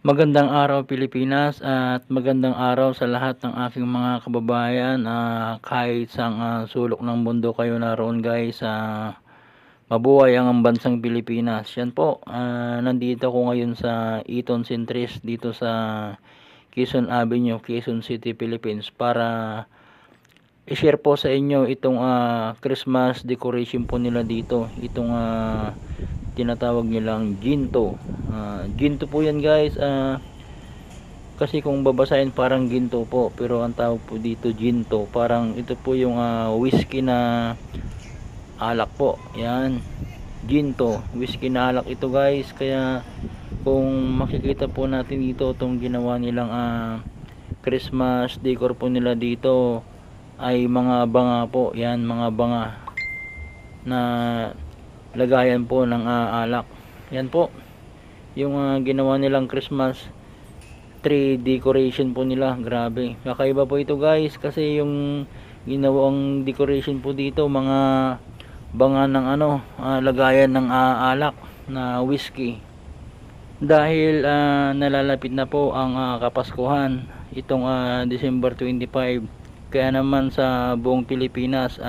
Magandang araw Pilipinas at magandang araw sa lahat ng aking mga kababayan, kahit saang sulok ng mundo kayo naroon guys. Mabuhay ang bansang Pilipinas. Yan po, nandito ako ngayon sa Eton Centris dito sa Quezon Avenue, Quezon City, Philippines para i-share po sa inyo itong Christmas decoration po nila dito. Itong tinatawag nilang ginto. Ginto po yan guys. Kasi kung babasahin parang ginto po, pero ang tawag po dito ginto. Parang ito po yung whiskey na alak po. Yan, ginto, whiskey na alak ito guys. Kaya kung makikita po natin dito itong ginawa nilang Christmas decor po nila dito ay mga banga po. Yan, mga banga na lagayan po ng alak. Yan po yung ginawa nilang Christmas tree decoration po nila. Grabe, kakaiba po ito guys, kasi yung ginawang decoration po dito mga banga ng lagayan ng alak na whiskey. Dahil nalalapit na po ang Kapaskuhan itong December 25, kaya naman sa buong Pilipinas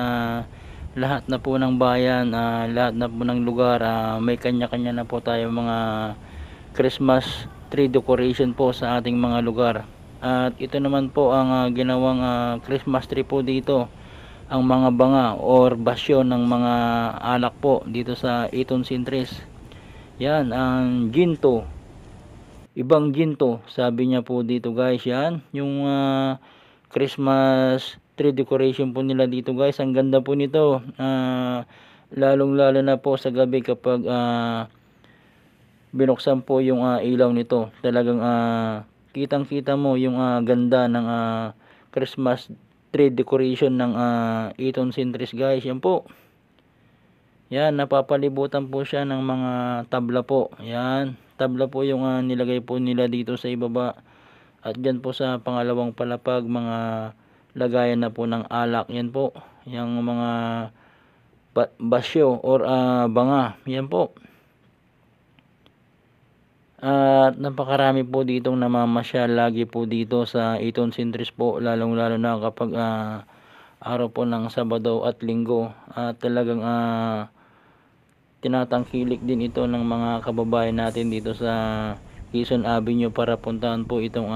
lahat na po ng bayan, lahat na po ng lugar, may kanya-kanya na po tayo mga Christmas tree decoration po sa ating mga lugar. At ito naman po ang ginawang Christmas tree po dito, ang mga banga or basyo ng mga alak po dito sa Eton Centris. Yan ang ginto, ibang ginto sabi niya po dito guys. Yan yung Christmas tree decoration po nila dito guys. Ang ganda po nito, lalong lalo na po sa gabi kapag binuksan po yung ilaw nito. Talagang kitang kita mo yung ganda ng Christmas tree decoration ng Eton Centris guys. Yan po, yan, napapalibutan po siya ng mga tabla po. Yan, tabla po yung nilagay po nila dito sa ibaba. At dyan po sa pangalawang palapag, mga lagayan na po ng alak. Yan po, yung mga basyo or banga. Yan po. At napakarami po ditong namamasyal lagi po dito sa Eton Centris po, lalong lalo na kapag araw po ng Sabado at Linggo. At talagang tinatangkilik din ito ng mga kababayan natin dito sa Quezon Avenue para puntahan po itong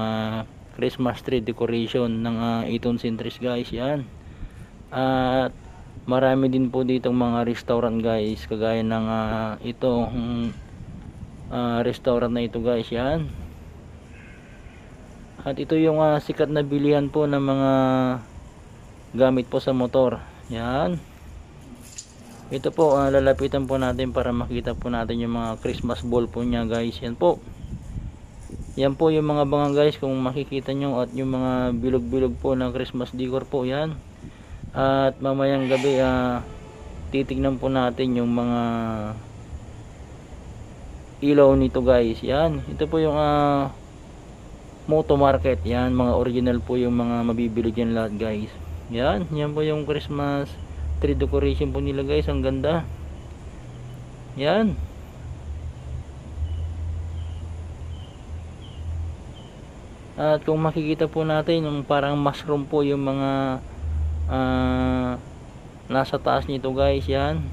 Christmas tree decoration ng Eton Centris guys. Yan, at marami din po ditong mga restaurant guys, kagaya ng itong restaurant na ito guys. Yan, at ito yung sikat na bilihan po ng mga gamit po sa motor. Yan, ito po, lalapitan po natin para makita po natin yung mga Christmas ball po niya guys. Yan po, yan po yung mga banga guys kung makikita nyo, at yung mga bilog-bilog po ng Christmas decor po. Yan, at mamayang gabi titignan po natin yung mga ilaw nito guys. Yan, ito po yung Moto Market. Yan, mga original po yung mga mabibili dyan lahat guys. Yan, yan po yung Christmas tree decoration po nila guys. Ang ganda. Yan, at kung makikita po natin yung parang mushroom po yung mga nasa taas nito guys. Yan,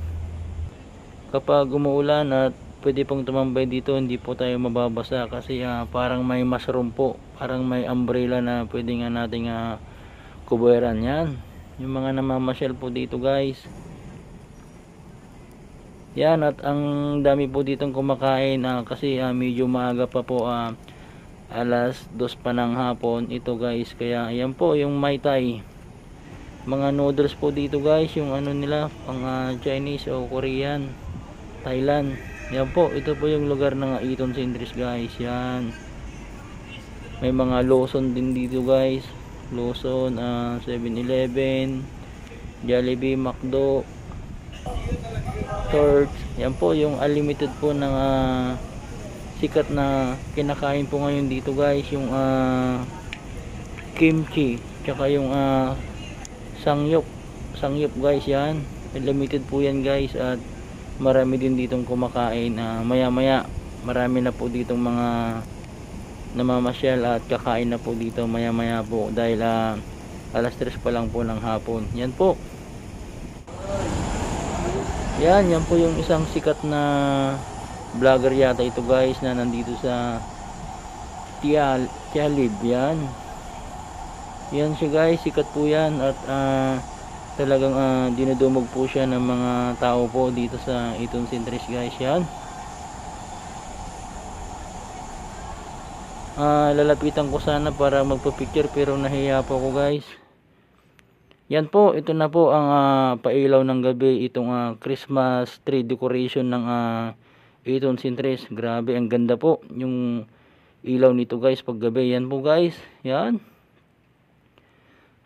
kapag umuulan at pwede pong tumambay dito, hindi po tayo mababasa kasi parang may mushroom po, parang may umbrella na pwede nga nating kubueran. Yan, yung mga namamasyal po dito guys. Yan, at ang dami po ditong kumakain kasi medyo maaga pa po, alas 2 pa ng hapon ito guys. Kaya yan po yung Mai Tai, mga noodles po dito guys, yung nila pang Chinese o Korean, Thailand. Yan po, ito po yung lugar ng Eton Centris guys. Yan, may mga Lawson din dito guys. Lawson, 7-Eleven, Jollibee, McDo, Torch. Yan po yung unlimited po ng sikat na kinakain po ngayon dito guys, yung kimchi, tsaka yung sangyup guys. Yan, unlimited po yan guys, at marami din ditong kumakain. Maya maya marami na po ditong mga namamasyal at kakain na po dito maya maya po dahil alas 3 pa lang po ng hapon. Yan po. Yan po yung isang sikat na vlogger yata ito guys na nandito sa Tialib. Yan siya guys, sikat po yan at talagang dinudumog po siya ng mga tao po dito sa Eton Centris guys. Yan. Lalapitan ko sana para magpa-picture pero nahiya po ako guys. Yan po, ito na po ang pailaw ng gabi, itong Christmas tree decoration ng Eton Centris. Grabe, ang ganda po yung ilaw nito guys pag gabi. Yan po guys, yan.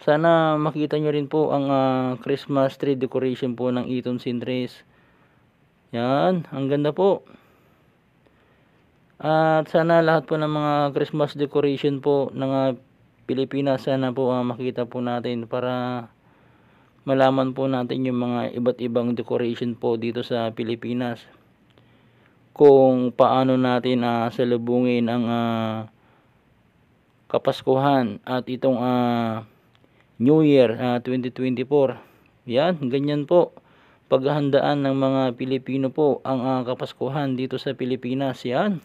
Sana makita nyo rin po ang Christmas tree decoration po ng Eton Centris. Yan, ang ganda po. At sana lahat po ng mga Christmas decoration po ng Pilipinas sana po makita po natin para malaman po natin yung mga iba't ibang decoration po dito sa Pilipinas. Kung paano natin salubungin ang Kapaskuhan at itong New Year 2024. Yan, ganyan po paghahandaan ng mga Pilipino po ang Kapaskuhan dito sa Pilipinas. Yan.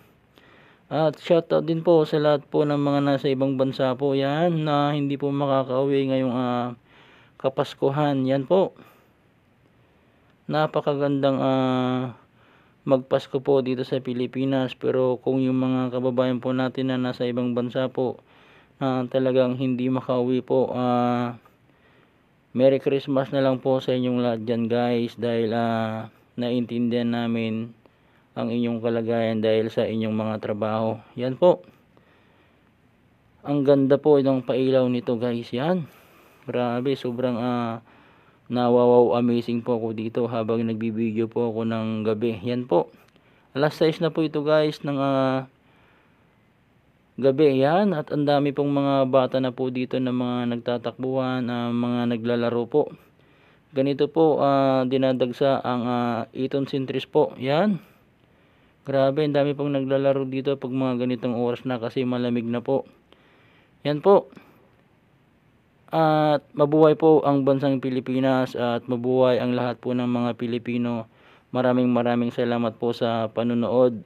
At shoutout din po sa lahat po ng mga nasa ibang bansa po yan na hindi po makakauwi ngayong Kapaskuhan. Yan po. Napakagandang magpasko po dito sa Pilipinas. Pero kung yung mga kababayan po natin na nasa ibang bansa po talagang hindi makauwi po, Merry Christmas na lang po sa inyong lahat dyan guys dahil naintindihan namin ang inyong kalagayan dahil sa inyong mga trabaho. Yan po. Ang ganda po itong pailaw nito guys. Yan. Grabe, sobrang nawawaw amazing po ako dito habang nagbibideo po ako ng gabi. Yan po. Alas 6 na po ito guys ng gabi. Yan. At ang dami pong mga bata na po dito na mga nagtatakbuhan, mga naglalaro po. Ganito po dinadagsa ang Eton Centris po. Yan. Grabe, ang dami pong naglalaro dito pag mga ganitong oras na kasi malamig na po. Yan po. At mabuhay po ang bansang Pilipinas at mabuhay ang lahat po ng mga Pilipino. Maraming salamat po sa panonood.